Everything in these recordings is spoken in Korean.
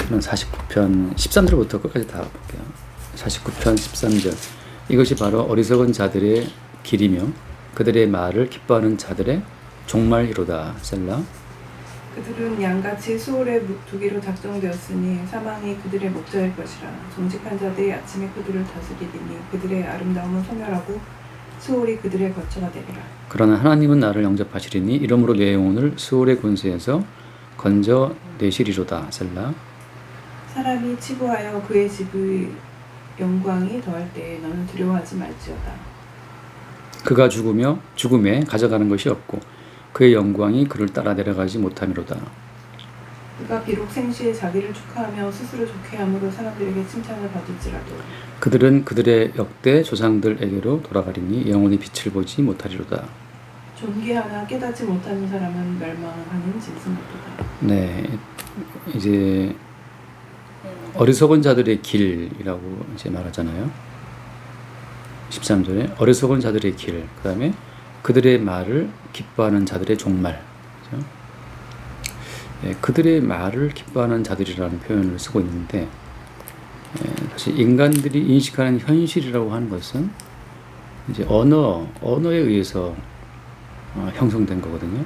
저는 49편 13절부터 끝까지 다 볼게요. 49편 13절. 이것이 바로 어리석은 자들의 길이며 그들의 말을 기뻐하는 자들의 종말이로다. 셀라. 그들은 양같이 수월의 두기로 작정되었으니 사망이 그들의 목자일 것이라. 정직한 자들이 아침에 그들을 다스리리니 그들의 아름다움은 소멸하고 수월이 그들의 거처가 되리라. 그러나 하나님은 나를 영접하시리니 이러므로 내 영혼을 수월의 권세에서 건져내시리로다. 셀라. 사람이 치부하여 그의 집의 영광이 더할 때에 너는 두려워하지 말지어다. 그가 죽음에 가져가는 것이 없고 그의 영광이 그를 따라 내려가지 못함이로다. 그가 비록 생시에 자기를 축하하며 스스로 좋게 함으로 사람들에게 칭찬을 받을지라도 그들은 그들의 역대 조상들에게로 돌아가리니 영원히 빛을 보지 못하리로다. 존귀하나 깨닫지 못하는 사람은 멸망하는 짐승 같도다. 네, 이제 어리석은 자들의 길이라고 이제 말하잖아요. 13절에 어리석은 자들의 길, 그 다음에 그들의 말을 기뻐하는 자들의 종말. 그렇죠? 예, 그들의 말을 기뻐하는 자들이라는 표현을 쓰고 있는데, 사실 인간들이 인식하는 현실이라고 하는 것은 이제 언어에 의해서 형성된 거거든요.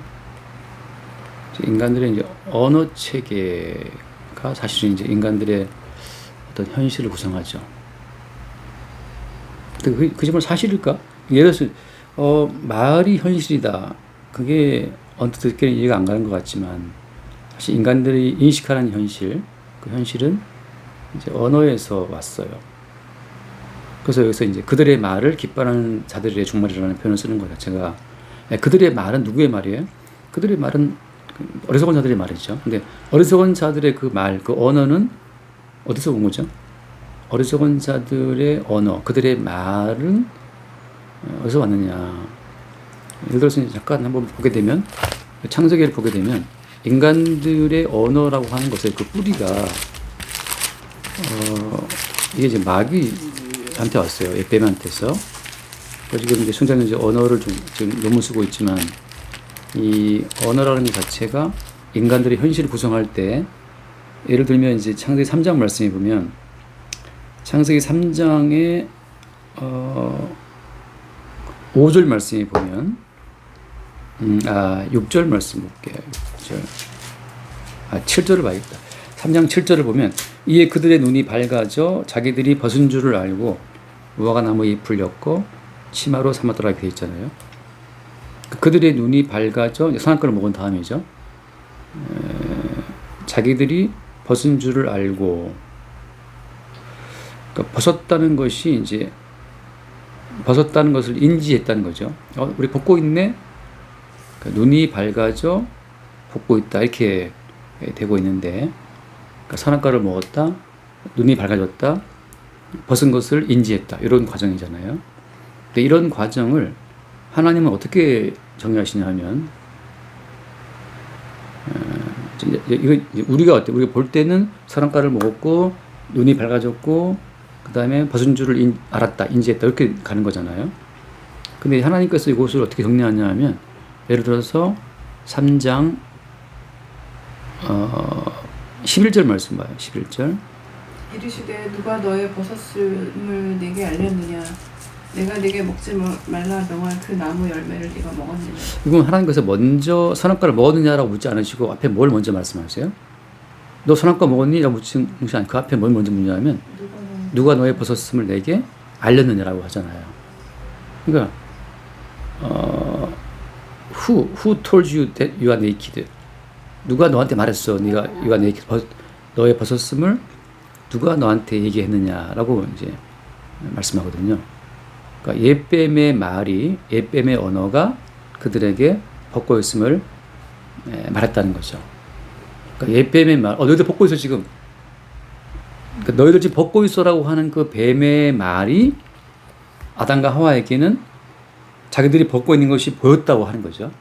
인간들의 이제 언어 체계가 사실은 이제 인간들의 어떤 현실을 구성하죠. 근데 그 정말 사실일까? 예를 들어서 말이 현실이다. 그게 언뜻 듣기는 이해가 안 가는 것 같지만 사실 인간들이 인식하는 현실, 그 현실은 이제 언어에서 왔어요. 그래서 여기서 이제 그들의 말을 기뻐하는 자들의 종말이라는 표현을 쓰는 것 자체가, 그들의 말은 누구의 말이에요? 그들의 말은 어리석은 자들의 말이죠. 근데 어리석은 자들의 그 말, 그 언어는 어디서 온 거죠? 어리석은 자들의 언어, 그들의 말은 어디서 왔느냐? 예를 들어서 잠깐 한번 보게 되면, 창세기를 보게 되면 인간들의 언어라고 하는 것의 그 뿌리가 이게 이제 마귀한테 왔어요. 에뱀한테서. 지금 이제 순자는 이제 언어를 지금 논문 쓰고 있지만, 이 언어라는 것 자체가 인간들의 현실을 구성할 때, 예를 들면 이제 창세기 3장 말씀해 보면, 창세기 3장에 5절 말씀에 보면, 6절 말씀 볼게요. 7절을 봐야겠다. 3장 7절을 보면, 이에 그들의 눈이 밝아져 자기들이 벗은 줄을 알고 무화과 나무 잎을 엮고 치마로 삼았더라 이렇게 되어 있잖아요. 그들의 눈이 밝아져, 선악과를 먹은 다음이죠. 자기들이 벗은 줄을 알고, 그러니까 벗었다는 것이 이제 벗었다는 것을 인지했다는 거죠. 우리 벗고 있네. 그러니까 눈이 밝아져 벗고 있다 이렇게 되고 있는데, 그러니까 선악과를 먹었다, 눈이 밝아졌다, 벗은 것을 인지했다 이런 과정이잖아요. 근데 이런 과정을 하나님은 어떻게 정의하시냐 하면, 이거 우리가 어때? 우리가 볼 때는 선악과를 먹었고 눈이 밝아졌고 그 다음에 벗은 줄을 알았다, 인지했다 이렇게 가는 거잖아요. 근데 하나님께서 이것을 어떻게 정리하냐 하면, 예를 들어서 3장 11절 말씀 봐요. 11절. 이르시되 누가 너의 벗었음을 내게 알렸느냐? 내가 내게 먹지 말라 명한 그 나무 열매를 네가 먹었느냐? 이건 하나님께서 먼저 선악과를 먹었느냐라고 묻지 않으시고 앞에 뭘 먼저 말씀하세요? 너 선악과 먹었니? 라고 묻지 않고 그 앞에 뭘 먼저 묻냐면, 누가 너의 벗었음을 내게 알렸느냐라고 하잖아요. 그러니까 who told you that you are naked? 누가 너한테 말했어? 네가 you are naked. 너의 벗었음을 누가 너한테 얘기했느냐라고 이제 말씀하거든요. 그러니까 옛뱀의 말이, 옛뱀의 언어가 그들에게 벗고 있음을 말했다는 거죠. 그러니까 옛뱀의 말, 너희들 벗고 있어 지금. 그러니까 너희들 지금 벗고 있어라고 하는 그 뱀의 말이 아담과 하와에게는 자기들이 벗고 있는 것이 보였다고 하는 거죠.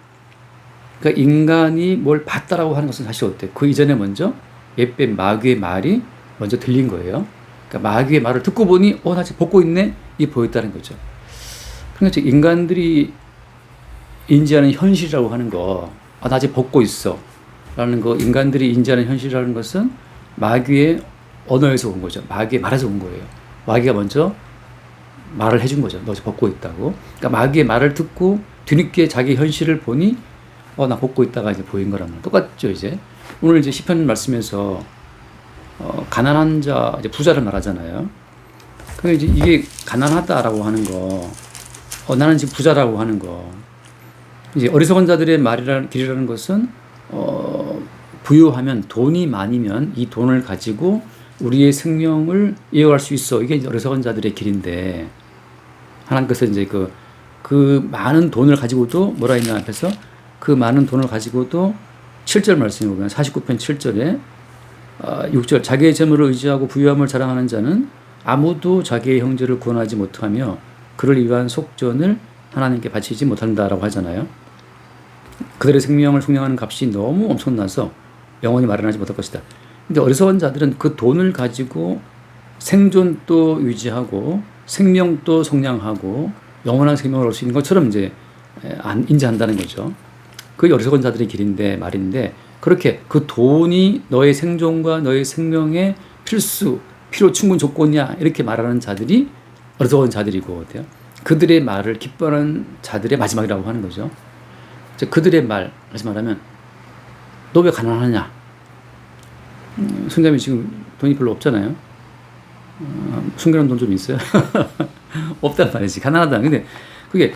그러니까 인간이 뭘 봤다라고 하는 것은 사실 어때? 그 이전에 먼저 옛뱀 마귀의 말이 먼저 들린 거예요. 그러니까 마귀의 말을 듣고 보니 나 지금 벗고 있네? 이 보였다는 거죠. 그러니까 인간들이 인지하는 현실이라고 하는 거, 나 지금 벗고 있어 라는 거, 인간들이 인지하는 현실이라는 것은 마귀의 언어에서 온 거죠. 마귀의 말에서 온 거예요. 마귀가 먼저 말을 해준 거죠. 너 벗고 있다고. 그러니까 마귀의 말을 듣고 뒤늦게 자기 현실을 보니 나 벗고 있다가 이제 보인 거랑 똑같죠. 이제 오늘 이제 시편 말씀에서 가난한 자, 이제 부자를 말하잖아요. 그러니까 이제 이게 가난하다라고 하는 거, 나는 지금 부자라고 하는 거, 이제 어리석은 자들의 길이라는 것은 부유하면 돈이 많으면 이 돈을 가지고 우리의 생명을 이어갈 수 있어. 이게 어리석은 자들의 길인데 하나님께서 이제 그 많은 돈을 가지고도 뭐라 했냐 앞에서 그 많은 돈을 가지고도 7절 말씀에 보면 49편 7절에 6절 자기의 재물을 의지하고 부유함을 자랑하는 자는 아무도 자기의 형제를 구원하지 못하며 그를 위한 속전을 하나님께 바치지 못한다라고 하잖아요. 그들의 생명을 속량하는 값이 너무 엄청나서 영원히 마련하지 못할 것이다. 근데 어리석은 자들은 그 돈을 가지고 생존도 유지하고 생명도 속량하고 영원한 생명을 얻을 수 있는 것처럼 이제 안 인지한다는 거죠. 그게 어리석은 자들의 길인데 말인데 그렇게 그 돈이 너의 생존과 너의 생명의 필요 충분 조건이야 이렇게 말하는 자들이 어리석은 자들이고 어때요? 그들의 말을 기뻐하는 자들의 마지막이라고 하는 거죠. 그들의 말, 다시 말하면 너 왜 가난하냐? 순자매 지금 돈이 별로 없잖아요. 숨겨놓은 돈 좀 있어요? 없단 말이지. 가난하다. 근데 그게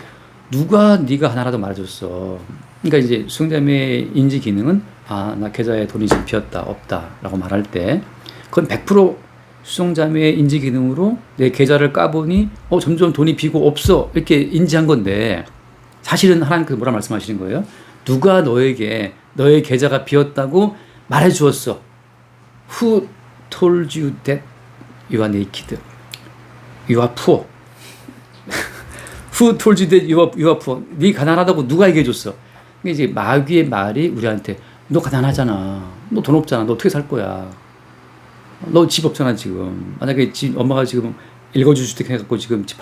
누가 네가 가난하다고 말해줬어. 그러니까 이제 수영자매의 인지 기능은 나 계좌에 돈이 지금 비었다 없다 라고 말할 때 그건 100% 수영자매의 인지 기능으로 내 계좌를 까보니 점점 돈이 비고 없어 이렇게 인지한 건데 사실은 하나님께서 뭐라 말씀하시는 거예요? 누가 너에게 너의 계좌가 비었다고 말해주었어. Who told you that you are naked? You are poor. Who told you that you are poor? 네 가난하다고 누가 얘기해줬어? 이제 마귀의 말이 우리한테 너 가난하잖아. 너 돈 없잖아. 너 어떻게 살 거야? 너 집 없잖아 지금. 만약에 엄마가 지금 읽어줄 주택 해갖고 지금 집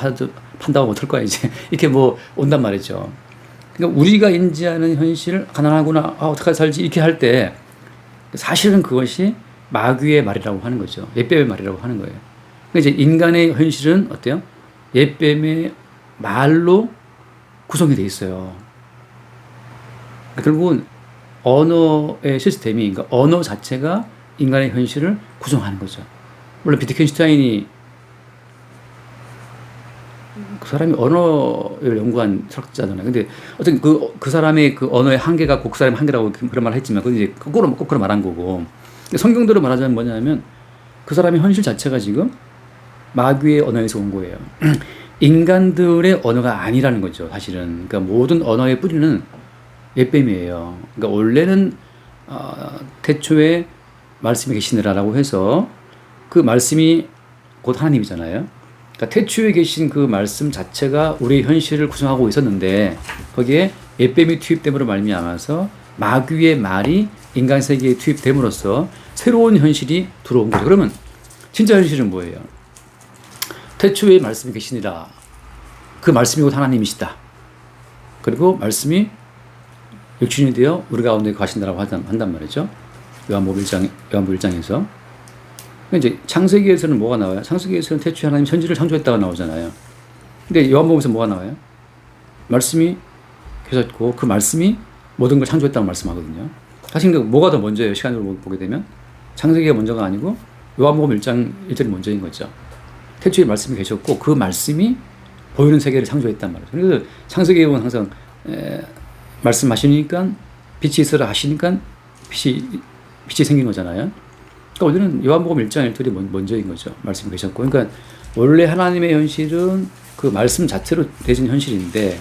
판다고 어떨 거야 이제. 이렇게 뭐 온단 말이죠. 그러니까 우리가 인지하는 현실 가난하구나. 어떻게 살지 이렇게 할 때 사실은 그것이 마귀의 말이라고 하는 거죠. 옛뱀의 말이라고 하는 거예요. 그러니까 이제 인간의 현실은 어때요? 옛뱀의 말로 구성이 돼 있어요. 결국은 언어의 시스템이, 그러니까 언어 자체가 인간의 현실을 구성하는 거죠. 물론 비트겐슈타인이 그 사람이 언어를 연구한 철학자잖아요. 근데 어쨌든 그 사람의 그 언어의 한계가 그 사람의 한계라고 그런 말을 했지만 그건 이제 거꾸로 말한 거고. 성경대로 말하자면 뭐냐면 그 사람의 현실 자체가 지금 마귀의 언어에서 온 거예요. 인간들의 언어가 아니라는 거죠, 사실은. 그러니까 모든 언어의 뿌리는 옛뱀이에요. 그러니까 원래는 태초에 말씀이 계시느라라고 해서 그 말씀이 곧 하나님이잖아요. 그러니까 태초에 계신 그 말씀 자체가 우리의 현실을 구성하고 있었는데 거기에 옛뱀이 투입됨으로 말미암아서 마귀의 말이 인간 세계에 투입됨으로써 새로운 현실이 들어온 거죠. 그러면 진짜 현실은 뭐예요? 태초에 말씀이 계시니라. 그 말씀이 곧 하나님이시다. 그리고 말씀이 육신이 되어 우리 가운데 가신다라고 한단 말이죠. 요한복음 1장에서. 이제 창세기에서는 뭐가 나와요? 창세기에서는 태초에 하나님 천지를 창조했다가 나오잖아요. 근데 요한복음에서 뭐가 나와요? 말씀이 계셨고 그 말씀이 모든 걸 창조했다고 말씀하거든요. 사실 뭐가 더 먼저예요? 시간으로 보게 되면 창세기가 먼저가 아니고 요한복음 1장 1절이 먼저인 거죠. 태초에 말씀이 계셨고 그 말씀이 보이는 세계를 창조했단 말이죠. 그래서 창세기에 보면 항상 말씀하시니까 빛이 있으라 하시니까 빛이 생긴 거잖아요. 그러니까 우리는 요한복음 1장 1절이 먼저인 거죠. 말씀이 계셨고. 그러니까 원래 하나님의 현실은 그 말씀 자체로 되신 현실인데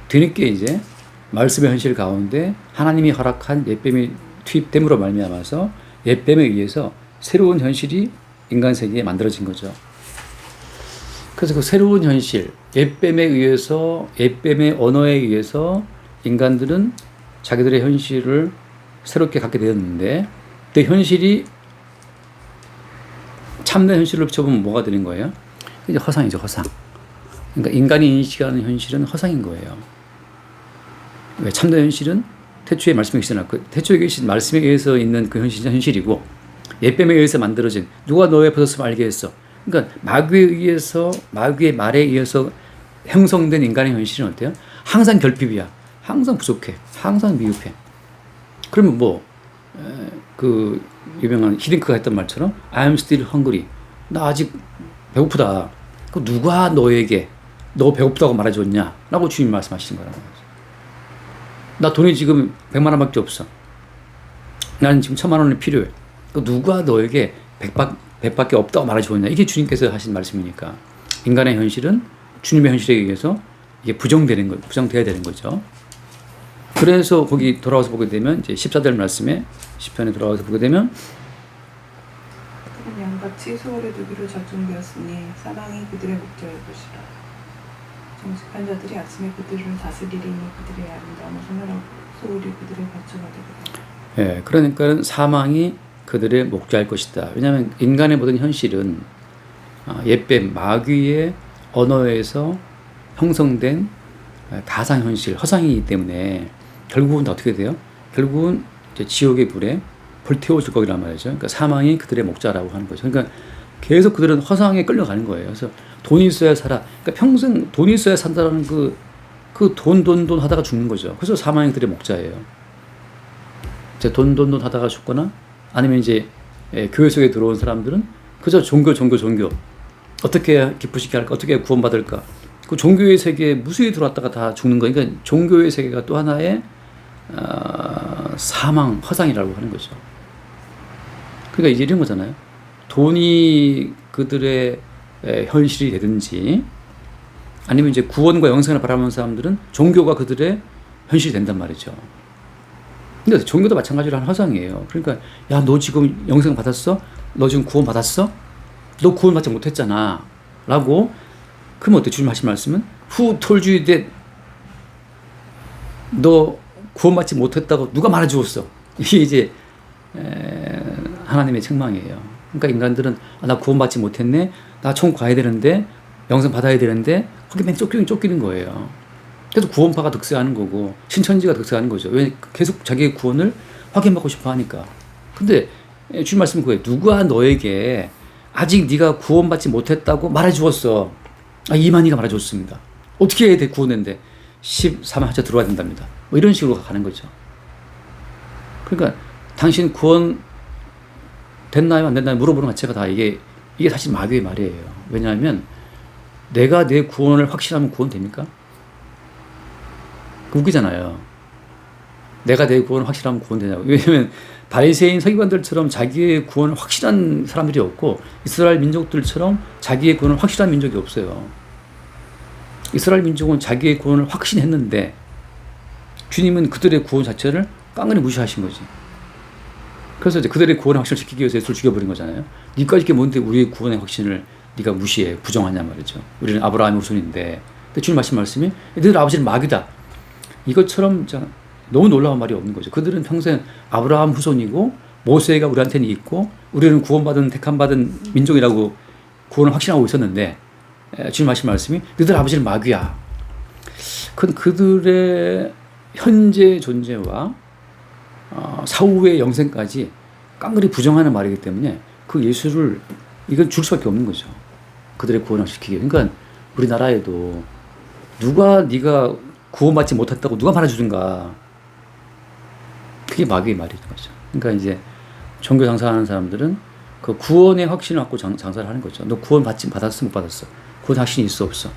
뒤늦게 이제 말씀의 현실 가운데 하나님이 허락한 옛뱀이 투입됨으로 말미암아서 옛뱀에 의해서 새로운 현실이 인간 세계에 만들어진 거죠. 그래서 그 새로운 현실, 옛뱀에 의해서, 옛뱀의 언어에 의해서 인간들은 자기들의 현실을 새롭게 갖게 되었는데 그 현실이 참된 현실로 비춰보면 뭐가 되는 거예요? 이제 허상이죠, 허상. 그러니까 인간이 인식하는 현실은 허상인 거예요. 왜? 참된 현실은 태초에 말씀에 계시잖아. 그 태초에 계신 말씀에 의해서 있는 그 현실이고 옛뱀에 의해서 만들어진 누가 너의 벗었음을 알게 했어. 그러니까 마귀에 의해서 마귀의 말에 의해서 형성된 인간의 현실은 어때요? 항상 결핍이야. 항상 부족해. 항상 미흡해. 그러면 뭐 그 유명한 히딩크가 했던 말처럼 I'm still hungry. 나 아직 배고프다. 그 누가 너에게 너 배고프다고 말해줬냐? 라고 주님 말씀하시는 거라고. 나 돈이 지금 100만 원밖에 없어. 나는 지금 1000만 원이 필요해. 그 누가 너에게 100밖에 없다고 말해줬냐? 이게 주님께서 하신 말씀이니까. 인간의 현실은 주님의 현실에 의해서 이게 부정돼야 되는 거죠. 그래서 거기 돌아와서 보게 되면 이제 14절 말씀에 10편에 돌아와서 보게 되면 그는 양같이 소홀에 두기로 작정되었으니 사망이 그들의 목자일 것이라. 정직한 자들이 아침에 그들을 다스리리니 그들의 아름다움을 소멸하고 소홀이 그들의 거처가 되리라. 예, 그러니까 사망이 그들의 목자일 것이다. 왜냐하면 인간의 모든 현실은 옛뱀 마귀의 언어에서 형성된 가상현실, 허상이기 때문에 결국은 어떻게 돼요? 결국은 이제 지옥의 불에 불태워질 거란 말이죠. 그러니까 사망이 그들의 목자라고 하는 거죠. 그러니까 계속 그들은 허상에 끌려가는 거예요. 그래서 돈이 있어야 살아. 그러니까 평생 돈이 있어야 산다라는 그 돈 하다가 죽는 거죠. 그래서 사망이 그들의 목자예요. 이제 돈 하다가 죽거나 아니면 이제 교회 속에 들어온 사람들은 그저 종교 어떻게 기쁘시게 할까? 어떻게 구원받을까? 그 종교의 세계에 무수히 들어왔다가 다 죽는 거예요. 그러니까 종교의 세계가 또 하나의 사망, 허상이라고 하는 거죠. 그러니까 이제 이런 거잖아요. 돈이 그들의 현실이 되든지 아니면 이제 구원과 영생을 바라보는 사람들은 종교가 그들의 현실이 된단 말이죠. 근데 종교도 마찬가지로 한 허상이에요. 그러니까 야, 너 지금 영생 받았어? 너 지금 구원 받았어? 너 구원 받지 못했잖아. 라고. 그러면 어때? 주님 하신 말씀은 Who told you that 너 구원 받지 못했다고 누가 말해주었어? 이게 이제 하나님의 책망이에요. 그러니까 인간들은 나 구원 받지 못했네. 나 천국 가야 되는데 영생 받아야 되는데 거기 맨 쫓기는 거예요. 그래서 구원파가 득세하는 거고 신천지가 득세하는 거죠. 왜? 계속 자기의 구원을 확인받고 싶어 하니까. 근데 주님 말씀은 그거예요. 누가 너에게 아직 네가 구원받지 못했다고 말해주었어. 이만희가 말해줬습니다. 어떻게 해야 돼? 구원했는데 14만 하자 들어와야 된답니다. 뭐 이런 식으로 가는 거죠. 그러니까 당신 구원 됐나요? 안 됐나요? 물어보는 것 자체가 다 이게 사실 마귀의 말이에요. 왜냐하면 내가 내 구원을 확신하면 구원 됩니까? 웃기잖아요. 내가 내 구원을 확실하면 구원 되냐고. 왜냐하면 바리새인 서기관들처럼 자기의 구원을 확실한 사람들이 없고 이스라엘 민족들처럼 자기의 구원을 확실한 민족이 없어요. 이스라엘 민족은 자기의 구원을 확신했는데 주님은 그들의 구원 자체를 깡그리 무시하신 거지. 그래서 이제 그들의 구원의 확신을 지키기 위해서 예수를 죽여버린 거잖아요. 니까지 게 뭔데 우리의 구원의 확신을 네가 무시해, 부정하냐 말이죠. 우리는 아브라함의 후손인데. 근데 주님 하신 말씀이 너희 아버지는 마귀다. 이것처럼 너무 놀라운 말이 없는 거죠. 그들은 평생 아브라함 후손이고 모세가 우리한테는 있고 우리는 구원받은 택함받은 민족이라고 구원을 확신하고 있었는데 주님 하신 말씀이 너희들 아버지는 마귀야. 그들의 현재 존재와 사후의 영생까지 깡그리 부정하는 말이기 때문에 그 예수를 이건 줄 수밖에 없는 거죠. 그들의 구원을 시키기. 그러니까 우리나라에도 누가 네가 구원받지 못했다고 누가 말해주든가. 그게 마귀의 말인 거죠. 그러니까 이제 종교 장사하는 사람들은 그 구원의 확신을 갖고 장사를 하는 거죠. 너 구원 받았어? 못 받았어? 구원 확신이 있어? 없어?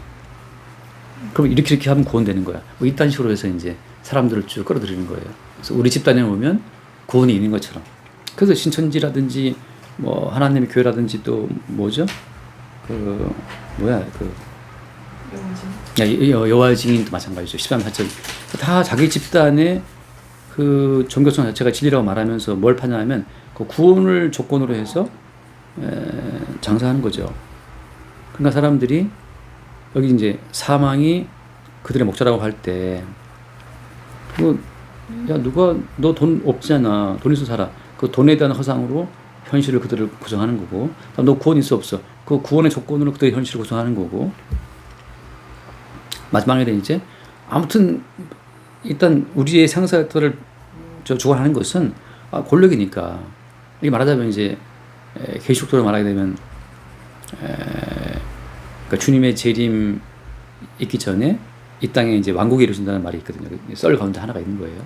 그럼 이렇게 하면 구원되는 거야. 뭐 이딴 식으로 해서 이제 사람들을 쭉 끌어들이는 거예요. 그래서 우리 집단에 오면 구원이 있는 것처럼. 그래서 신천지라든지 뭐 하나님의 교회라든지 또 뭐죠? 여호와의 증인도 마찬가지죠. 13사절 다 자기 집단의 그 종교성 자체가 진리라고 말하면서 뭘 파냐면 그 구원을 조건으로 해서 장사하는 거죠. 그러니까 사람들이 여기 이제 사망이 그들의 목자라고 할 때 야 누가 너 돈 없잖아. 돈 있어 살아. 그 돈에 대한 허상으로 현실을 그들을 구성하는 거고 너 구원 있어 없어. 그 구원의 조건으로 그들의 현실을 구성하는 거고 마지막에는 이제 아무튼 일단 우리의 생사를 주관하는 것은 권력이니까 이게 말하자면 이제 계시록도로 말하게 되면 그러니까 주님의 재림 있기 전에 이 땅에 이제 왕국이 이루어진다는 말이 있거든요. 썰 가운데 하나가 있는 거예요.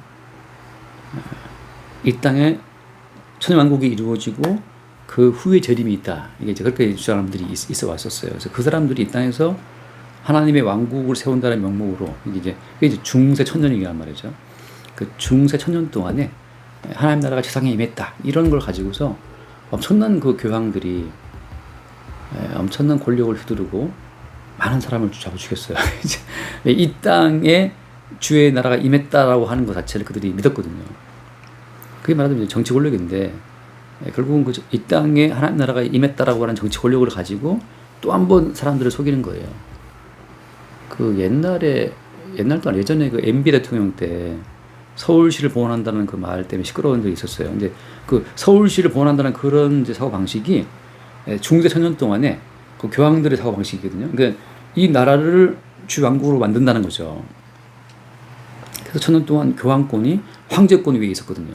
이 땅에 천년왕국이 이루어지고 그 후에 재림이 있다. 이게 이제 그렇게 주장하는 분들이 있어 왔었어요. 그래서 그 사람들이 이 땅에서 하나님의 왕국을 세운다는 명목으로 이게 이제 중세 천년이란 말이죠. 그 중세 천년 동안에 하나님 나라가 세상에 임했다. 이런 걸 가지고서 엄청난 그 교황들이 엄청난 권력을 휘두르고 많은 사람을 잡아주겠어요. 이제 이 땅에 주의 나라가 임했다라고 하는 것 자체를 그들이 믿었거든요. 그게 말하자면 정치 권력인데 결국은 이 땅에 하나님 나라가 임했다라고 하는 정치 권력을 가지고 또 한 번 사람들을 속이는 거예요. 그 옛날도 아니고 예전에 그 MB 대통령 때 서울시를 봉헌한다는 그 말 때문에 시끄러운 적이 있었어요. 근데 그 서울시를 봉헌한다는 그런 이제 사고 방식이 중세 천년 동안에 그 교황들의 사고 방식이거든요. 그러니까 이 나라를 주왕국으로 만든다는 거죠. 그래서 천년 동안 교황권이 황제권 위에 있었거든요.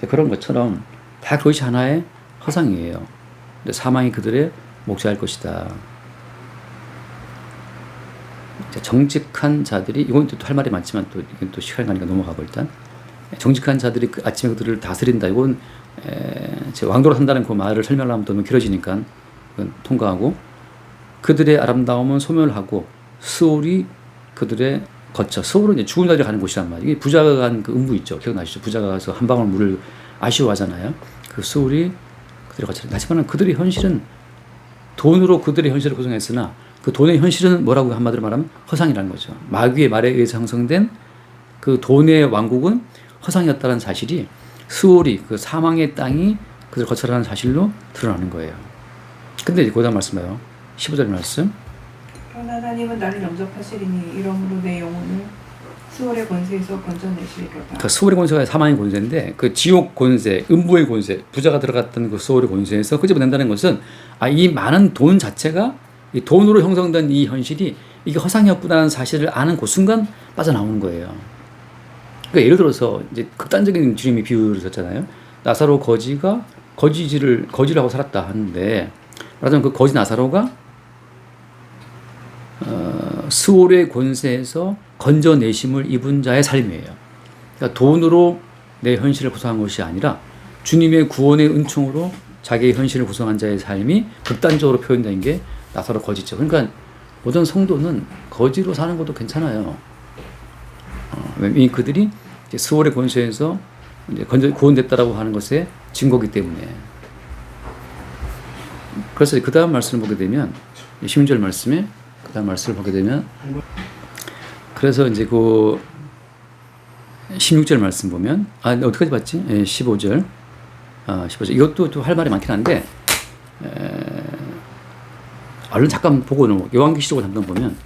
그런 것처럼 다 그것이 하나의 허상이에요. 사망이 그들의 목자일 것이다. 정직한 자들이, 이건 또 할 말이 많지만 또 이건 또 시간이 가니까 넘어가고 일단 정직한 자들이 그 아침에 그들을 다스린다. 이건 제 왕도로 산다는 그 말을 설명하면 너무 길어지니까 그건 통과하고, 그들의 아름다움은 소멸하고 수월이 그들의 거쳐. 수월은 이제 죽은 자들이 가는 곳이란 말이에요. 이게 부자가 간 그 음부 있죠. 기억나시죠? 부자가 가서 한 방울 물을 아쉬워하잖아요. 그 수월이 그들의 거쳐. 하지만 그들의 현실은 돈으로 그들의 현실을 구성했으나 그 돈의 현실은 뭐라고 한마디로 말하면 허상이라는 거죠. 마귀의 말에 의해서 형성된 그 돈의 왕국은 허상이었다는 사실이 수월이 그 사망의 땅이 그들 거쳐라는 사실로 드러나는 거예요. 근데 이제 고단 말씀해요. 15절 말씀. 그러나 하나님은 나를 영접하시리니 이러므로 내 영혼을 수월의 권세에서 건져내시리로다. 그 수월의 권세가 사망의 권세인데 그 지옥 권세, 음부의 권세, 부자가 들어갔던 그 수월의 권세에서 끄집어낸다는 것은 이 많은 돈 자체가 이 돈으로 형성된 이 현실이 이게 허상이었구나라는 사실을 아는 그 순간 빠져나오는 거예요. 그러니까 예를 들어서 이제 극단적인 주님이 비유를 썼잖아요. 나사로 거지가 거지를 하고 살았다 하는데, 말하자면 그 거지 나사로가 수월의 권세에서 건져내심을 입은 자의 삶이에요. 그러니까 돈으로 내 현실을 구성한 것이 아니라 주님의 구원의 은총으로 자기의 현실을 구성한 자의 삶이 극단적으로 표현된 게 나사로 거지죠. 그러니까 모든 성도는 거지로 사는 것도 괜찮아요. 그들이 이제 수월의 권세에서 이제 구원됐다라고 하는 것의 증거이기 때문에. 그래서 그 다음 말씀을 보게 되면 16절 말씀에 그 다음 말씀을 보게 되면, 그래서 이제 그 16절 말씀 보면 어디까지 봤지? 15절. 15절. 이것도 또 할 말이 많긴 한데 얼른 잠깐 보고 넘어. 요한계시록을 잠깐 보면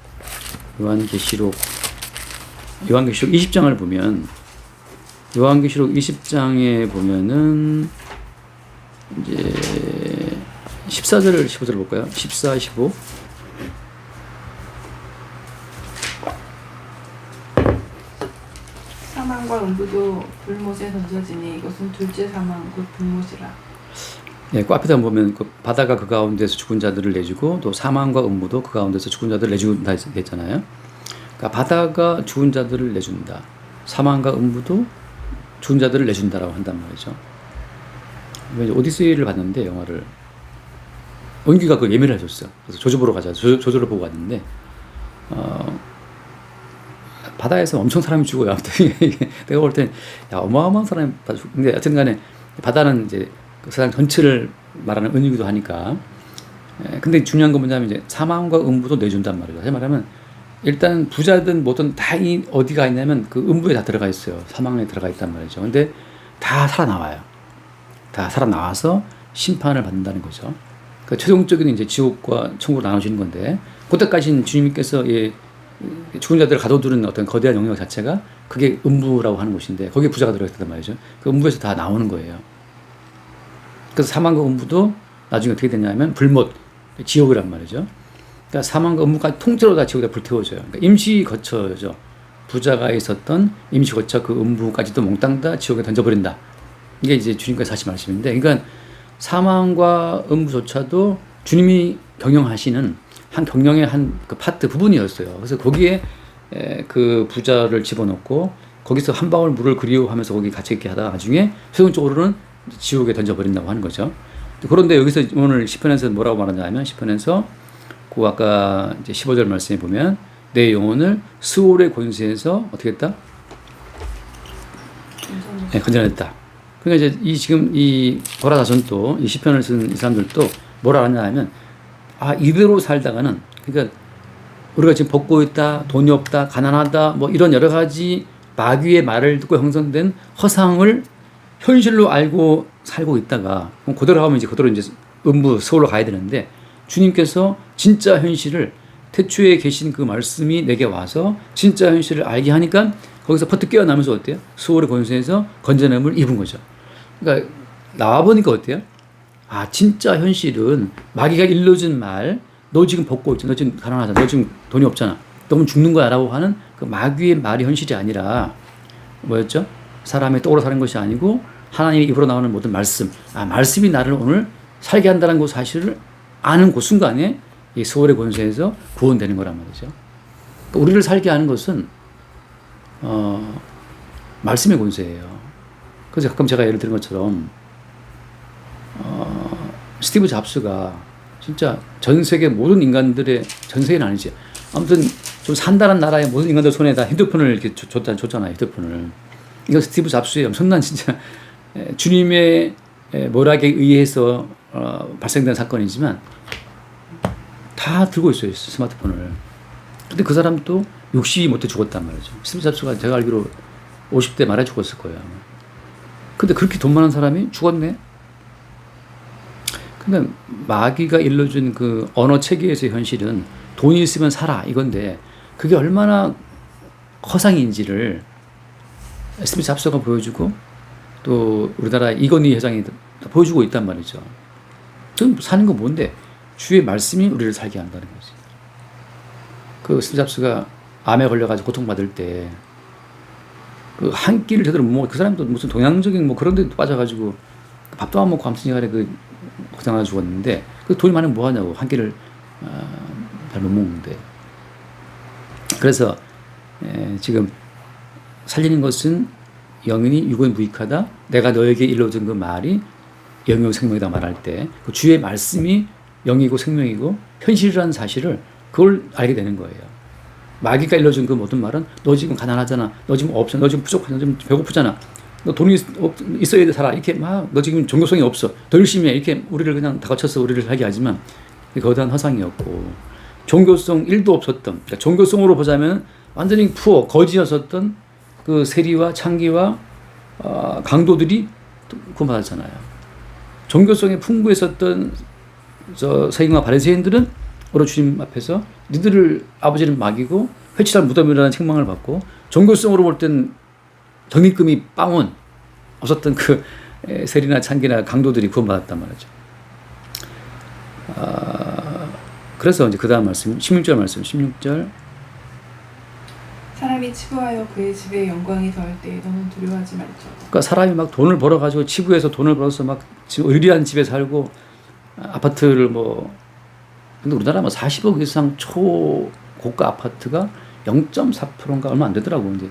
요한계시록 20장을 보면, 요한계시록 20장에 보면은 이제 14절 15절 볼까요? 14, 15. 사망과 음부도 불못에 던져지니 이것은 둘째 사망 곧 불못이라. 네, 그 앞에다 보면 그 바다가 그 가운데서 죽은 자들을 내주고 또 사망과 음부도 그 가운데서 죽은 자들을 내준다 했잖아요. 그러니까 바다가 죽은 자들을 내준다. 사망과 음부도 죽은 자들을 내준다라고 한단 말이죠. 오디세이를 봤는데 영화를 은기가 그 예매를 해줬어. 그래서 조조 보러 가자. 조조를 보고 왔는데 바다에서 엄청 사람이 죽어요. 아무튼 내가 볼 땐 야 어마어마한 사람이 근데 여튼간에 바다는 이제 그 세상 전체를 말하는 은유기도 하니까. 근데 중요한 건 뭐냐면 이제 사망과 음부도 내준단 말이죠. 다시 말하면 일단 부자든 뭐든 다 어디가 있냐면 그 음부에 다 들어가 있어요. 사망에 들어가 있단 말이죠. 근데 다 살아나와요. 다 살아나와서 심판을 받는다는 거죠. 그러니까 최종적인 이제 지옥과 천국으로 나눠지는 건데, 그때까지는 주님께서 죽은 자들을 가둬두는 어떤 거대한 영역 자체가 그게 음부라고 하는 곳인데, 거기에 부자가 들어있단 말이죠. 그 음부에서 다 나오는 거예요. 그래서 사망과 음부도 나중에 어떻게 되냐면 불못, 지옥이란 말이죠. 그러니까 사망과 음부까지 통째로 다 지옥에다 불태워져요. 그러니까 임시 거처죠. 부자가 있었던 임시 거처 그 음부까지도 몽땅 다 지옥에 던져버린다. 이게 이제 주님께서 하신 말씀인데, 그러니까 사망과 음부조차도 주님이 경영하시는 한 경영의 한 그 파트 부분이었어요. 그래서 거기에 그 부자를 집어넣고 거기서 한 방울 물을 그리워하면서 거기 갇혀 있게 하다가 나중에 최종적으로는 지옥에 던져버린다고 하는 거죠. 그런데 여기서 오늘 시편에서 뭐라고 말하냐면, 시편에서 그 아까 이제 15절 말씀에 보면 내 영혼을 스올의 권세에서 어떻게 했다? 네, 건져냈다. 그러니까 이제 이 지금 이 고라다손도 이 시편을 쓴 이 사람들도 뭐라 하냐 하면, 이대로 살다가는, 그러니까 우리가 지금 벗고 있다, 돈이 없다, 가난하다, 뭐 이런 여러 가지 마귀의 말을 듣고 형성된 허상을 현실로 알고 살고 있다가 그대로 하면 이제 그대로 이제 음부 서울로 가야 되는데, 주님께서 진짜 현실을, 태초에 계신 그 말씀이 내게 와서 진짜 현실을 알게 하니까 거기서 퍼뜩 깨어나면서 어때요? 수월의 권세에서 건져냄을 입은 거죠. 그러니까 나와보니까 어때요? 진짜 현실은 마귀가 일러준 말, 너 지금 벗고 있잖아, 너 지금 가난하잖아, 너 지금 돈이 없잖아, 너무 죽는 거야 라고 하는 그 마귀의 말이 현실이 아니라 뭐였죠? 사람의 떡으로 사는 것이 아니고 하나님의 입으로 나오는 모든 말씀, 말씀이 나를 오늘 살게 한다는 그 사실을 아는 그 순간에 이 수월의 권세에서 구원되는 거란 말이죠. 그러니까 우리를 살게 하는 것은 말씀의 권세예요. 그래서 가끔 제가 예를 드는 것처럼 스티브 잡스가 진짜 전 세계 모든 인간들의, 전 세계는 아니지, 아무튼 좀 산다는 나라의 모든 인간들 손에 다 핸드폰을 이렇게 줬잖아요. 핸드폰을. 이거 스티브 잡스의 엄청난 진짜 주님의 모락에 의해서 발생된 사건이지만 다 들고 있어요, 스마트폰을. 근데 그 사람도 60이 못해 죽었단 말이죠. 스티브 잡스가 제가 알기로 50대 말에 죽었을 거예요. 근데 그렇게 돈 많은 사람이 죽었네? 근데 마귀가 일러준 그 언어 체계에서의 현실은 돈이 있으면 살아 이건데, 그게 얼마나 허상인지를 스티브 잡스가 보여주고 또 우리나라 이건희 회장이 보여주고 있단 말이죠. 지금 사는 건 뭔데? 주의 말씀이 우리를 살게 한다는 거지. 그 스티브 잡스가 암에 걸려가지고 고통받을 때 그 한 끼를 제대로 못 먹고, 그 사람도 무슨 동양적인 뭐 그런 데 빠져가지고 밥도 안 먹고 아무튼 시간에 그 고생하다 죽었는데, 그 돈이 많으면 뭐 하냐고, 한 끼를 잘 못 먹는데. 그래서 지금 살리는 것은 영인이 육에 무익하다, 내가 너에게 일러준 그 말이 영이고 생명이다 말할 때 그 주의 말씀이 영이고 생명이고 현실이라는 사실을 그걸 알게 되는 거예요. 마귀가 일러준 그 모든 말은 너 지금 가난하잖아, 너 지금 없잖아, 너 지금 부족하잖아, 너 지금 배고프잖아, 너 돈이 있어야 돼 살아, 이렇게 막 너 지금 종교성이 없어, 더 열심히 해, 이렇게 우리를 그냥 다그쳐서 우리를 하게 하지만 거대한 허상이었고, 종교성 1도 없었던, 그러니까 종교성으로 보자면 완전히 푸어 거지였었던 그 세리와 창기와 강도들이 구원받았잖아요. 종교성에 풍부했었던 저 서기관과 바리새인들은 오로 주님 앞에서 니들을 아버지는 마귀고 회칠할 무덤이라는 책망을 받고, 종교성으로 볼 땐 덕립금이 빵원 없었던 그 세리나 창기나 강도들이 구원받았단 말이죠. 그래서 이제 그 다음 말씀 16절 말씀 16절, 사람이 치부하여 그의 집에 영광이 더할 때에 너는 두려워하지 말자. 그러니까 사람이 막 돈을 벌어가지고 치부에서 돈을 벌어서 막 지금 의리한 집에 살고 아파트를 뭐, 근데 우리나라 뭐 40억 이상 초고가 아파트가 0.4%인가 얼마 안 되더라고. 근데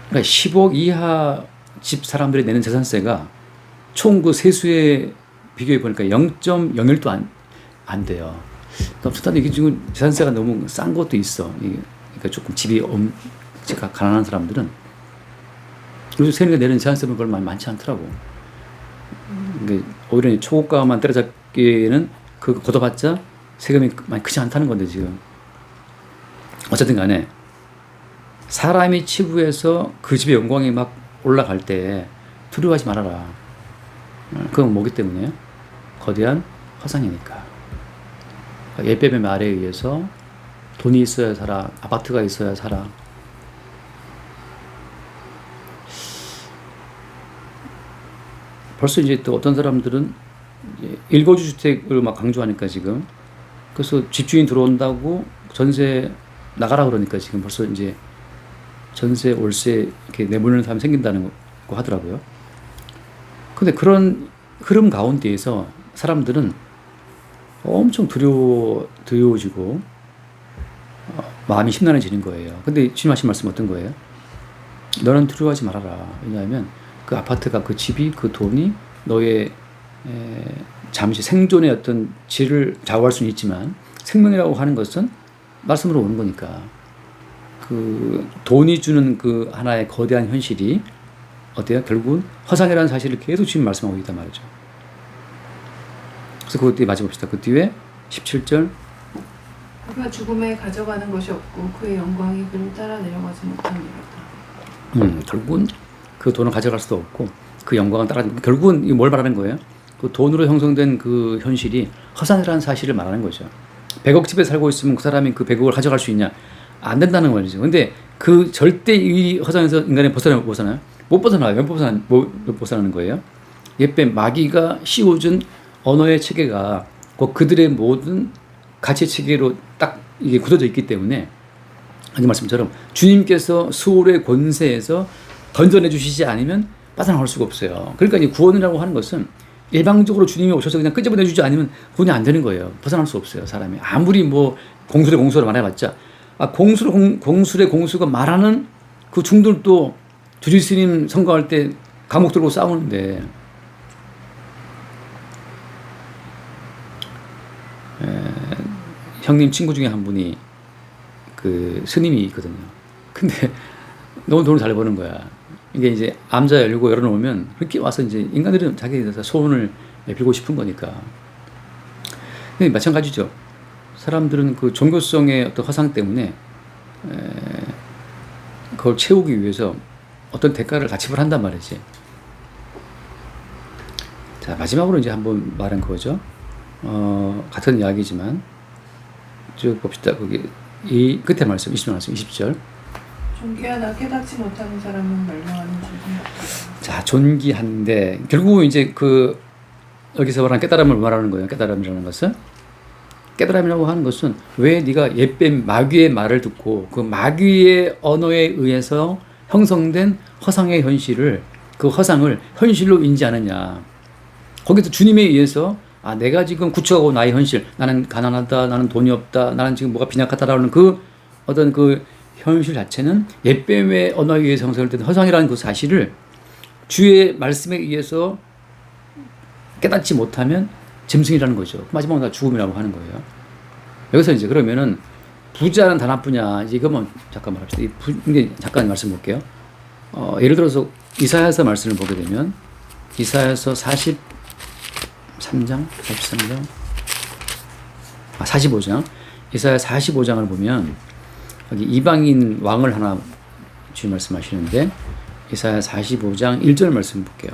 그러니까 10억 이하 집 사람들이 내는 재산세가 총 그 세수에 비교해 보니까 0.01도 안 돼요. 그러니까 이게 지금 재산세가 너무 싼 것도 있어. 그러니까 조금 집이 가난한 사람들은 요즘 세리가 내는 재산세 별로 많지 않더라고. 그러니까 오히려 초고가만 때려잡기에는 그 걷어봤자 세금이 많이 크지 않다는 건데 지금. 어쨌든 간에 사람이 치부해서 그 집의 영광이 막 올라갈 때 두려워하지 말아라. 그건 뭐기 때문에요? 거대한 허상이니까. 예배의 말에 의해서 돈이 있어야 살아, 아파트가 있어야 살아. 벌써 이제 또 어떤 사람들은 일거주 주택을 막 강조하니까 지금, 그래서 집주인 들어온다고 전세 나가라 그러니까 지금 벌써 이제 전세, 월세 이렇게 내보내는 사람이 생긴다는 거 하더라고요. 근데 그런 흐름 가운데에서 사람들은 엄청 두려워지고 마음이 심란해지는 거예요. 근데 주님 하신 말씀 어떤 거예요? 너는 두려워하지 말아라. 왜냐하면 그 아파트가, 그 집이, 그 돈이 너의 잠시 생존의 어떤 질을 좌우할 수는 있지만 생명이라고 하는 것은 말씀으로 오는 거니까 그 돈이 주는 그 하나의 거대한 현실이 어때요? 결국은 허상이라는 사실을 계속 주님 말씀하고 있단 말이죠. 그래서 그것 뒤에 맞아봅시다. 그 뒤에 17절 그가 죽음에 가져가는 것이 없고 그의 영광이 그를 따라 내려가지 못함이로다. 결국은 그 돈을 가져갈 수도 없고 그 영광은 따라 결국은 뭘 말하는 거예요? 그 돈으로 형성된 그 현실이 허상이라는 사실을 말하는 거죠. 100억 집에 살고 있으면 그 사람이 그 100억을 가져갈 수 있냐? 안 된다는 거죠. 근데 그 절대 이 허상에서 인간이 벗어나요? 못 벗어나요. 못 벗어나는 거예요? 옛뱀 마귀가 씌워준 언어의 체계가 그들의 모든 가치 체계로 딱 이게 굳어져 있기 때문에 아까 말씀처럼 주님께서 수월의 권세에서 건져내 주시지 않으면 빠져나올 수가 없어요. 그러니까 이 구원이라고 하는 것은 일방적으로 주님이 오셔서 그냥 끄집어내 주지 않으면 구원이 안 되는 거예요. 벗어날 수 없어요. 사람이 아무리 뭐 공술의 공수를 말해봤자 공술의 공수가 말하는 그 중들도 주지스님 선거할 때 감옥 들고 싸우는데 형님 친구 중에 한 분이 그 스님이 있거든요. 근데 너무 돈을 잘 버는 거야. 이게 이제 암자 열어놓으면 그렇게 와서 이제 인간들은 자기들 소원을 빌고 싶은 거니까. 근데 마찬가지죠. 사람들은 그 종교성의 어떤 허상 때문에 그걸 채우기 위해서 어떤 대가를 다 지불한단 말이지. 자, 마지막으로 이제 한번 말한 거죠. 같은 이야기지만 쭉 봅시다. 거기 이 끝에 말씀 20절. 존귀하나 깨닫지 못하는 사람은 멸망하는 줄은 자, 존귀한데 결국 이제 그 여기서 말하는 깨달음을 말하는 거예요. 깨달음이라는 것은 깨달음이라고 하는 것은 왜 네가 옛뱀 마귀의 말을 듣고 그 마귀의 언어에 의해서 형성된 허상의 현실을 그 허상을 현실로 인지하느냐. 거기서 주님에 의해서 내가 지금 구축하고 나의 현실, 나는 가난하다, 나는 돈이 없다, 나는 지금 뭐가 빈약하다라는 그 어떤 그 현실 자체는 옛뱀의 언어에 의해서 형성된 허상이라는 그 사실을 주의 말씀에 의해서 깨닫지 못하면 짐승이라는 거죠. 마지막으로 다 죽음이라고 하는 거예요. 여기서 이제 그러면은 부자는 다 나쁘냐? 이거 뭐 잠깐 말합시다. 이게 잠깐 말씀 볼게요. 예를 들어서 이사야서 말씀을 보게 되면 이사야서 45장 이사야 45장을 보면 여기 이방인 왕을 하나 주님 말씀하시는데 이사야 45장 1절 말씀 볼게요.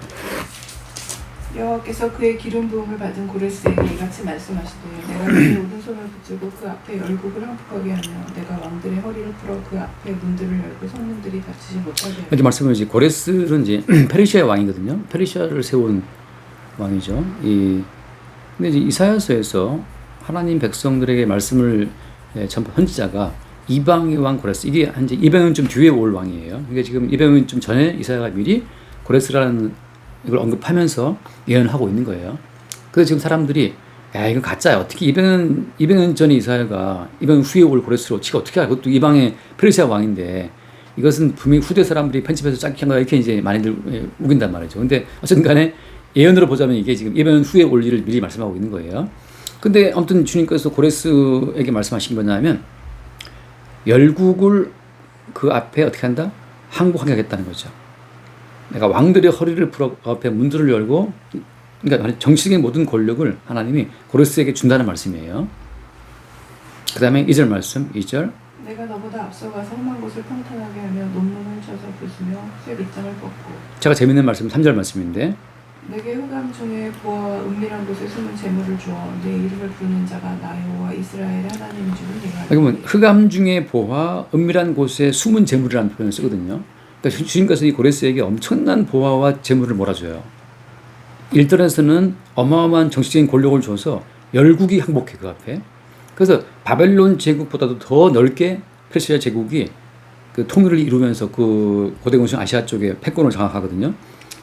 여호와께서 그의 기름 부음을 받은 고레스에게 이같이 말씀하시되 내가 그의 오른손을 붙들고 그 앞에 열국을 항복하게 하며 내가 왕들의 허리를 풀어 그 앞에 문들을 열고 성문들이 닫히지 못하게 하며 이렇게 말씀을 이제 고레스는 이제 페르시아의 왕이거든요. 페르시아를 세운 왕이죠. 근데 이제 이사야서에서 하나님 백성들에게 말씀을 전부 선지자가 이방의 왕 고레스, 이게 한 이제 200년 좀 뒤에 올 왕이에요. 그러니까 지금 200년 좀 전에 이사야가 미리 고레스라는 이걸 언급하면서 예언하고 있는 거예요. 그래서 지금 사람들이 야 이거 가짜야. 어떻게 200년 전에 이사야가 200년 후에 올 고레스로 치가 어떻게 알아? 그것도 이방의 페르시아 왕인데 이것은 분명히 후대 사람들이 편집해서 짜게 한 거야. 이렇게 이제 많이들 우긴단 말이죠. 근데 어쨌든 간에 예언으로 보자면 이게 지금 200년 후에 올 일을 미리 말씀하고 있는 거예요. 근데 아무튼 주님께서 고레스에게 말씀하신 게 뭐냐면 열국을 그 앞에 어떻게 한다? 항복하게 하겠다는 거죠. 내가 왕들의 허리를 풀어 앞에 문들을 열고 그러니까 정치적인 모든 권력을 하나님이 고레스에게 준다는 말씀이에요. 그 다음에 2절 말씀 2절 내가 너보다 앞서가서 험한 곳을 평탄하게 하며 논문을 쳐서 부수며 쇠 밑장을 뻗고 제가 재밌는 말씀 3절 말씀인데 내게 흑암 중에 보아와 은밀한 곳에 숨은 재물을 주어 내 이름을 부르는 자가 나 여호와 이스라엘의 하나님인 줄을 내가 알고 그러면 흑암 중에 보화 은밀한 곳에 숨은 재물이라는 표현을 쓰거든요. 그러니까 주님께서 이 고레스에게 엄청난 보화와 재물을 몰아줘요. 일전에서는 어마어마한 정치적인 권력을 줘서 열국이 항복해 그 앞에. 그래서 바벨론 제국보다도 더 넓게 페르시아 제국이 그 통일을 이루면서 그 고대공신 아시아 쪽에 패권을 장악하거든요.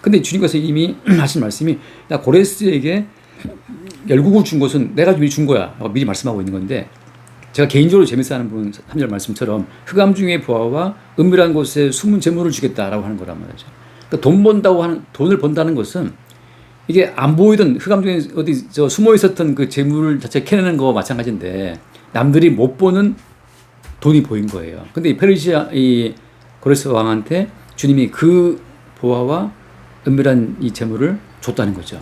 근데 주님께서 이미 하신 말씀이 나 고레스에게 열국을 준 것은 내가 미리 준 거야 라고 미리 말씀하고 있는 건데, 제가 개인적으로 재밌어 하는 부분 3절 말씀처럼 흑암 중의 부하와 은밀한 곳에 숨은 재물을 주겠다라고 하는 거란 말이죠. 그러니까 돈을 번다는 것은 이게 안 보이던 흑암 중에 어디 숨어 있었던 그 재물 자체 캐내는 거와 마찬가지인데, 남들이 못 보는 돈이 보인 거예요. 근데 이 페르시아 이 고레스 왕한테 주님이 그 보화와 은밀한 이 재물을 줬다는 거죠.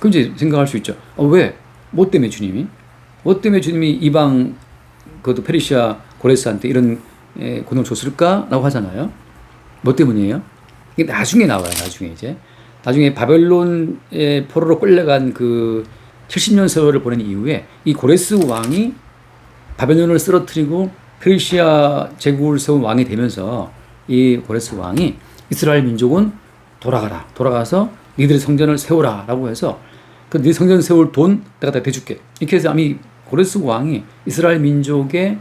그럼 이제 생각할 수 있죠. 왜? 뭐 때문에 주님이? 뭐 때문에 주님이 이방 그것도 페르시아 고레스한테 이런 권한을 줬을까라고 하잖아요. 뭐 때문이에요? 이게 나중에 나와요. 나중에 바벨론의 포로로 끌려간 그 70년 세월을 보낸 이후에 이 고레스 왕이 바벨론을 쓰러뜨리고 페르시아 제국을 세운 왕이 되면서 이 고레스 왕이 이스라엘 민족은 돌아가서 니들의 성전을 세우라라고 해서 그 네 성전 세울 돈 내가 다 대줄게. 이렇게 해서 아미 고레스 왕이 이스라엘 민족의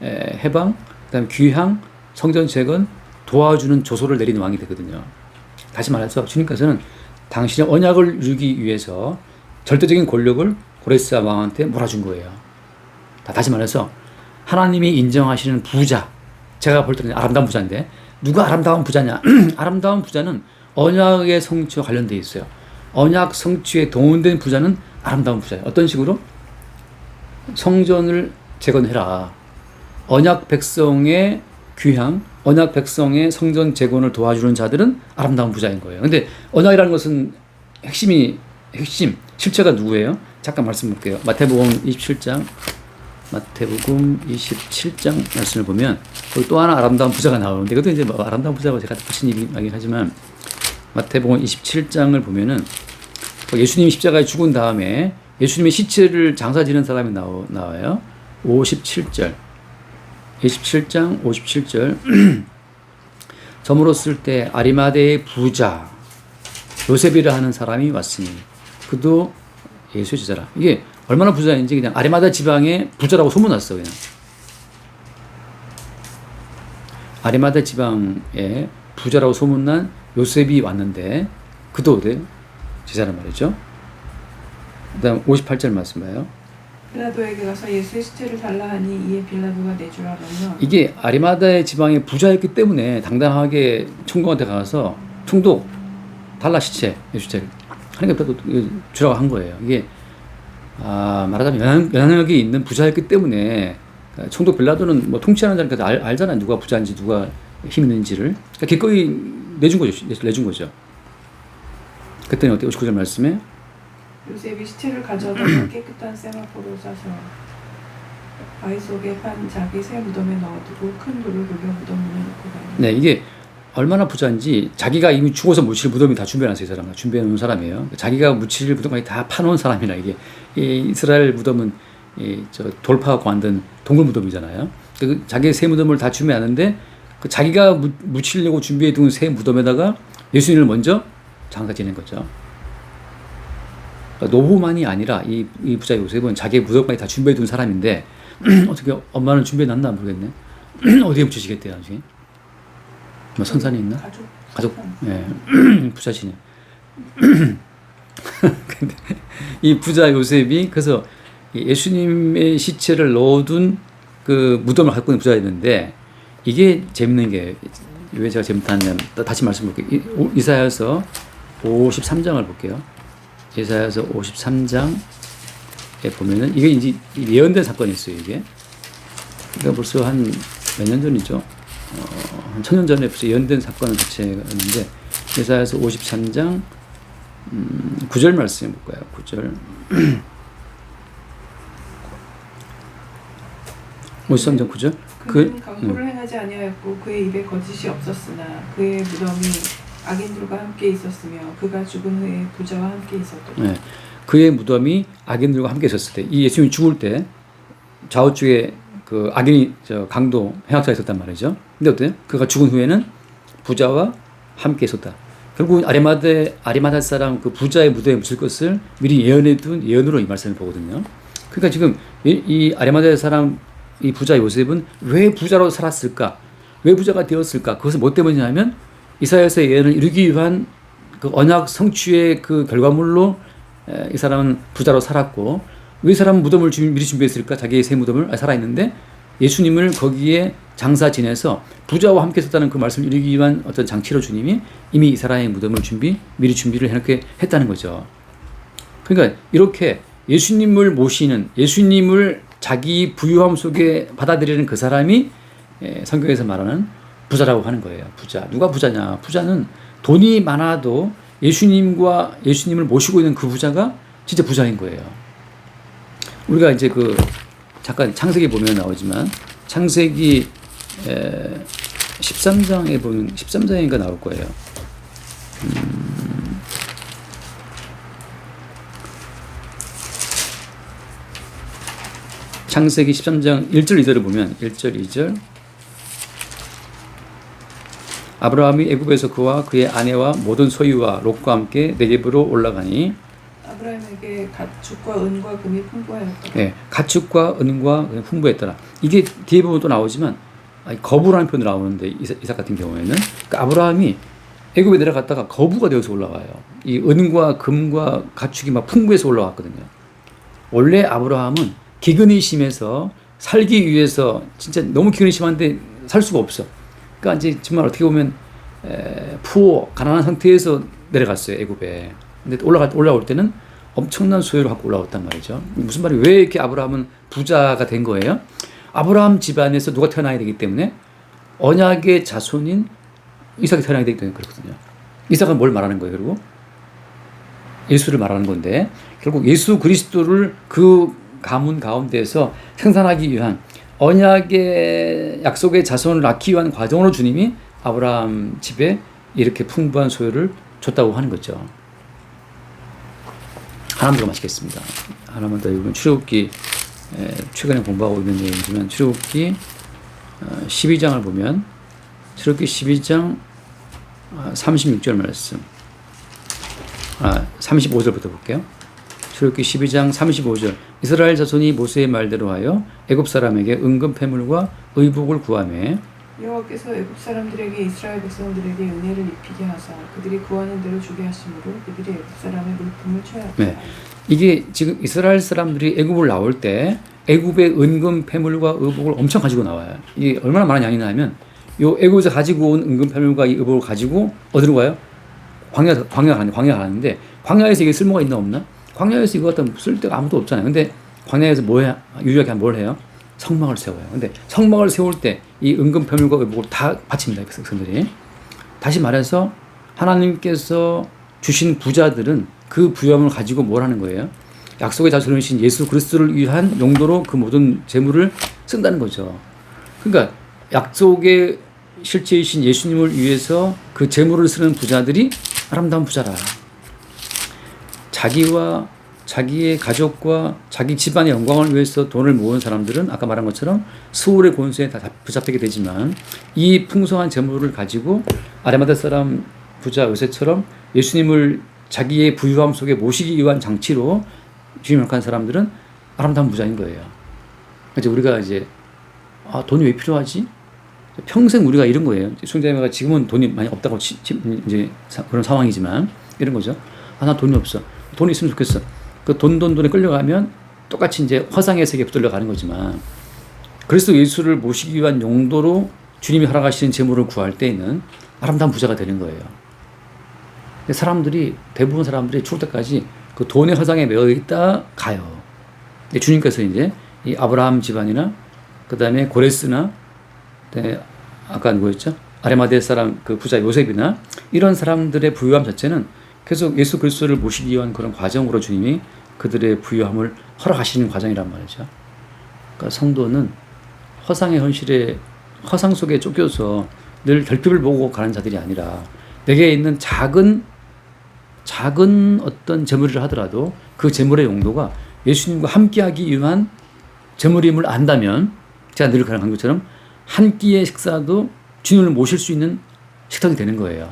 해방, 그다음에 귀향, 성전 재건 도와주는 조소를 내리는 왕이 되거든요. 다시 말해서 주님께서는 당신의 언약을 이루기 위해서 절대적인 권력을 고레스 왕한테 몰아준 거예요. 다시 말해서 하나님이 인정하시는 부자, 제가 볼 때는 아름다운 부자인데 누가 아름다운 부자냐? 아름다운 부자는 언약의 성취와 관련되어 있어요. 언약 성취에 동원된 부자는 아름다운 부자예요. 어떤 식으로? 성전을 재건해라. 언약 백성의 귀향, 언약 백성의 성전 재건을 도와주는 자들은 아름다운 부자인 거예요. 근데 언약이라는 것은 핵심, 실체가 누구예요? 잠깐 말씀 볼게요. 마태복음 27장 말씀을 보면 거기 또 하나 아름다운 부자가 나오는데, 그것도 이제 뭐 아름다운 부자가 제가 붙인 얘기긴 하지만, 마태복음 27장을 보면은 예수님이 십자가에 죽은 다음에 예수님의 시체를 장사 지는 사람이 나와요. 57절. 27장 57절. 저물었을 때 아리마대의 부자 요셉이라 하는 사람이 왔으니 그도 예수의 제자라. 이게 얼마나 부자인지 그냥 아리마대 지방의 부자라고 소문났어. 그냥 아리마대 지방에 부자라고 소문난 요셉이 왔는데 그도 어때요? 제자란 말이죠. 그 다음 58절 말씀 봐요. 빌라도에게 가서 예수의 시체를 달라 하니 이에 빌라도가 내주라 하며, 이게 아리마대 지방의 부자였기 때문에 당당하게 총독한테 가서 총독 달라 시체 예수 시체를 하니까 주라고 한 거예요. 이게 말하자면 영향력이 있는 부자였기 때문에 총독 빌라도는 뭐 통치하는 자니까 알잖아요. 누가 부자인지 누가 힘 있는지를. 그러니까 기꺼이 내준 거죠. 그때는 어때요? 59절 말씀에 요셉이 시체를 가져다가 깨끗한 세마포로 싸서 바위 속에 판 자기 새 무덤에 넣어두고 큰 돌을 녹여 무덤 문에 놓고 가요. 네, 이게 얼마나 부자인지 자기가 이미 죽어서 묻힐 무덤이 다 준비해놨어요. 이 사람은 준비해 놓은 사람이에요. 자기가 묻힐 무덤까지 다 파놓은 사람이라. 이게 이스라엘 무덤은 돌파하고 만든 동굴 무덤이잖아요. 자기의 새 무덤을 다 준비하는데 그 자기가 묻히려고 준비해 둔 새 무덤에다가 예수님을 먼저 장사 지낸 거죠. 그러니까 노후만이 아니라 이 부자 요셉은 자기의 무덤까지 다 준비해 둔 사람인데 어떻게 엄마는 준비해 놨나 모르겠네. 어디에 묻히시겠대요 나중에? 뭐 선산이 있나? 가족. 예. 부자시네. 근데 이 부자 요셉이 그래서 예수님의 시체를 넣어둔 그 무덤을 갖고 있는 부자였는데, 이게 재밌는 게 왜 제가 재밌다냐면 다시 말씀 볼게요. 이사야서 53장을 볼게요. 이사야서 53장에 보면은 이게 이제 예언된 사건이 있어요. 이게 그러니까 벌써 한 몇 년 전이죠. 한 1000년 전에 벌써 예언된 사건 자체가 있는데, 이사야서 53장 9절 말씀 볼까요? 9절 53장 9절. 그는 강포를 행하지 아니하였고 그의 입에 거짓이 없었으나 그의 무덤이 악인들과 함께 있었으며 그가 죽은 후에 부자와 함께 있었더라. 네, 그의 무덤이 악인들과 함께 있었을 때, 이 예수님이 죽을 때 좌우쪽에 그 악인이 강도 행악자가 있었단 말이죠. 근데 어때요? 그가 죽은 후에는 부자와 함께 있었다. 결국 아리마대 사람 그 부자의 무덤에 묻힐 것을 미리 예언해둔 예언으로 이 말씀을 보거든요. 그러니까 지금 이 아리마대 사람 이 부자 요셉은 왜 부자로 살았을까? 왜 부자가 되었을까? 그것은 뭐 때문이냐면 이사야서의 예언을 이루기 위한 그 언약 성취의 그 결과물로 이 사람은 부자로 살았고, 왜 이 사람은 무덤을 미리 준비했을까? 자기의 새 무덤을 살아있는데 예수님을 거기에 장사 지내서 부자와 함께 있었다는 그 말씀을 이루기 위한 어떤 장치로 주님이 이미 이 사람의 무덤을 미리 준비를 해놓게 했다는 거죠. 그러니까 이렇게 예수님을 모시는, 예수님을 자기 부유함 속에 받아들이는 그 사람이 성경에서 말하는 부자라고 하는 거예요. 부자. 누가 부자냐? 부자는 돈이 많아도 예수님을 모시고 있는 그 부자가 진짜 부자인 거예요. 우리가 이제 잠깐 창세기 보면 나오지만, 창세기 13장에 보면 13장인가 나올 거예요. 창세기 13장 1절 2절을 보면 1절 2절 아브라함이 애굽에서 그와 그의 아내와 모든 소유와 롯과 함께 네겝으로 올라가니 아브라함에게 가축과 은과 금이 풍부하였다. 네, 가축과 은과 금이 풍부했더라. 이게 뒤에 보면 또 나오지만 거부라는 표현이 나오는데 이삭 같은 경우에는 그러니까 아브라함이 애굽에 내려갔다가 거부가 되어서 올라와요. 이 은과 금과 가축이 막 풍부해서 올라왔거든요. 원래 아브라함은 기근이 심해서 살기 위해서 진짜 너무 기근이 심한데 살 수가 없어. 그러니까 이제 정말 어떻게 보면 가난한 상태에서 내려갔어요, 애굽에. 근데 올라올 때는 엄청난 소유를 갖고 올라왔단 말이죠. 무슨 말이, 왜 이렇게 아브라함은 부자가 된 거예요? 아브라함 집안에서 누가 태어나야 되기 때문에 언약의 자손인 이삭이 태어나야 되기 때문에 그렇거든요. 이삭은 뭘 말하는 거예요? 그리고 예수를 말하는 건데, 결국 예수 그리스도를 그 가문 가운데서 생산하기 위한 언약의 약속의 자손을 낳기 위한 과정으로 주님이 아브라함 집에 이렇게 풍부한 소유를 줬다고 하는 거죠. 하나만 더 마치겠습니다. 하나만 더 읽으면 출애굽기, 최근에 공부하고 있는 내용이지만 출애굽기 12장을 보면 출애굽기 12장 36절 말씀, 35절부터 볼게요. 출애굽기 12장 35절 이스라엘 자손이 모세의 말대로 하여 애굽 사람에게 은금 패물과 의복을 구하매 여호와께서 애굽 사람들에게 이스라엘 백성들에게 은혜를 입히게 하사 그들이 구하는 대로 주게 하심으로 그들이 애굽 사람의 물품을 취하였다. 네. 이게 지금 이스라엘 사람들이 애굽을 나올 때 애굽의 은금 패물과 의복을 엄청 가지고 나와요. 이게 얼마나 많은 양이냐 하면 요 애굽에서 가지고 온 은금 패물과 이 의복을 가지고 어디로 가요? 광야 가는데 광야에서 이게 쓸모가 있나 없나? 광야에서 이거 갖다 쓸 데가 아무도 없잖아요. 근데 광야에서 유일하게 뭘 해요? 성막을 세워요. 근데 성막을 세울 때 이 은금 패물과 의복을 다 바칩니다. 백성들이. 다시 말해서 하나님께서 주신 부자들은 그 부여함을 가지고 뭘 하는 거예요? 약속의 자손이신 예수 그리스도를 위한 용도로 그 모든 재물을 쓴다는 거죠. 그러니까 약속의 실체이신 예수님을 위해서 그 재물을 쓰는 부자들이 아름다운 부자라. 자기와 자기의 가족과 자기 집안의 영광을 위해서 돈을 모은 사람들은 아까 말한 것처럼 수월의 권세에 다 붙잡히게 되지만 이 풍성한 재물을 가지고 아레마다 사람 부자 요셉처럼 예수님을 자기의 부유함 속에 모시기 위한 장치로 주님을 택한 사람들은 아름다운 부자인 거예요. 이제 우리가 돈이 왜 필요하지? 평생 우리가 이런 거예요. 수영자매가 지금은 돈이 많이 없다고 이제 그런 상황이지만 이런 거죠. 나 돈이 없어. 돈이 있으면 좋겠어. 그 돈에 끌려가면 똑같이 이제 화상의 세계에 붙들려 가는 거지만 그리스도 예수를 모시기 위한 용도로 주님이 허락하시는 재물을 구할 때에는 아름다운 부자가 되는 거예요. 대부분 사람들이 죽을 때까지 그 돈의 허상에 매여 있다 가요. 근데 주님께서 이제 이 아브라함 집안이나 그 다음에 고레스나 아까 누구였죠? 아레마대 사람 그 부자 요셉이나 이런 사람들의 부유함 자체는 계속 예수 그리스도를 모시기 위한 그런 과정으로 주님이 그들의 부유함을 허락하시는 과정이란 말이죠. 그러니까 성도는 허상의 현실에 허상 속에 쫓겨서 늘 결핍을 보고 가는 자들이 아니라 내게 있는 작은 어떤 재물이라 하더라도 그 재물의 용도가 예수님과 함께하기 위한 재물임을 안다면 제가 늘 가르치는 것처럼 한 끼의 식사도 주님을 모실 수 있는 식탁이 되는 거예요.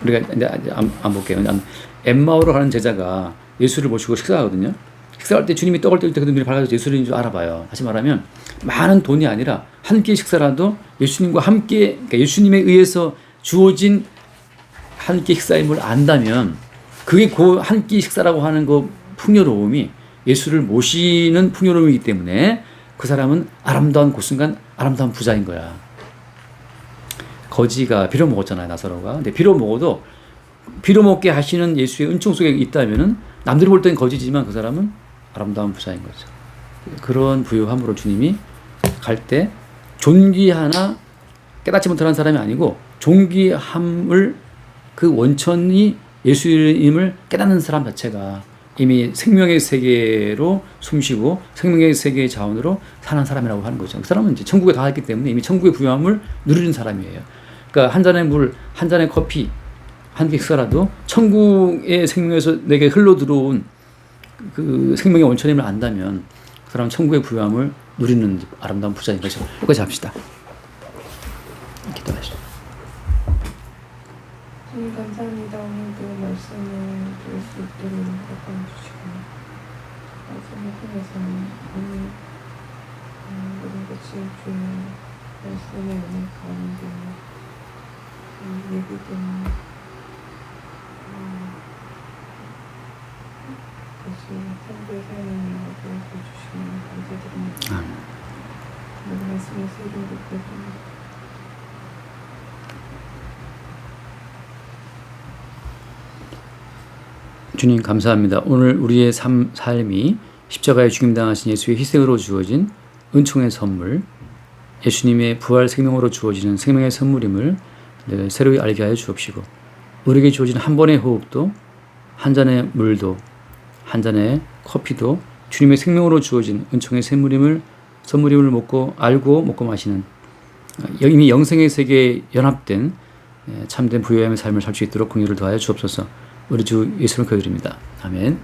우리가 이제 안 볼게요. 엠마오로 가는 제자가 예수를 모시고 식사하거든요. 식사할 때 주님이 떡을 뗄 때 그 눈이 밝아져서 예수님인 줄 알아봐요. 다시 말하면 많은 돈이 아니라 한 끼 식사라도 예수님과 함께, 그러니까 예수님에 의해서 주어진 한 끼 식사임을 안다면 그게 그 한 끼 식사라고 하는 그 풍요로움이 예수를 모시는 풍요로움이기 때문에 그 사람은 아름다운 그 순간 아름다운 부자인 거야. 거지가 비로 먹었잖아요, 나사로가. 근데 비로 먹어도 비로 먹게 하시는 예수의 은총 속에 있다면은 남들이 볼 땐 거지지만 그 사람은 아름다운 부자인 거죠. 그런 부유함으로 주님이 갈 때 존귀하나 깨닫지 못하는 사람이 아니고 존귀함을 그 원천이 예수님을 깨닫는 사람 자체가 이미 생명의 세계로 숨쉬고 생명의 세계의 자원으로 사는 사람이라고 하는 거죠. 그 사람은 이제 천국에 다 왔기 때문에 이미 천국의 부유함을 누리는 사람이에요. 그러니까 한 잔의 물, 한 잔의 커피, 한 끼 식사라도 천국의 생명에서 내게 흘러 들어온 그 생명의 원천임을 안다면 그 사람은 천국의 부유함을 누리는 아름다운 부자인 거죠. 여기까지 합시다. 기도하시죠. 주님 감사합니다. 오늘도 말씀을 들을 수 있도록 허락해 주시고 말씀을 통해서 오늘 모든 것이 주의 말씀의 은혜 가운데 예비된 것이 선교의 삶을 보여주시면 감사드립니다. 모든 말씀을 이름 높여드립니다. 주님 감사합니다. 오늘 우리의 삶이 십자가에 죽임당하신 예수의 희생으로 주어진 은총의 선물, 예수님의 부활 생명으로 주어지는 생명의 선물임을 새로이 알게 하여 주옵시고 우리에게 주어진 한 번의 호흡도 한 잔의 물도 한 잔의 커피도 주님의 생명으로 주어진 은총의 선물임을 알고 먹고 마시는 이미 영생의 세계에 연합된 참된 부유함의 삶을 살 수 있도록 긍휼을 더하여 주옵소서. 우리 주 예수를 기도드립니다. 아멘.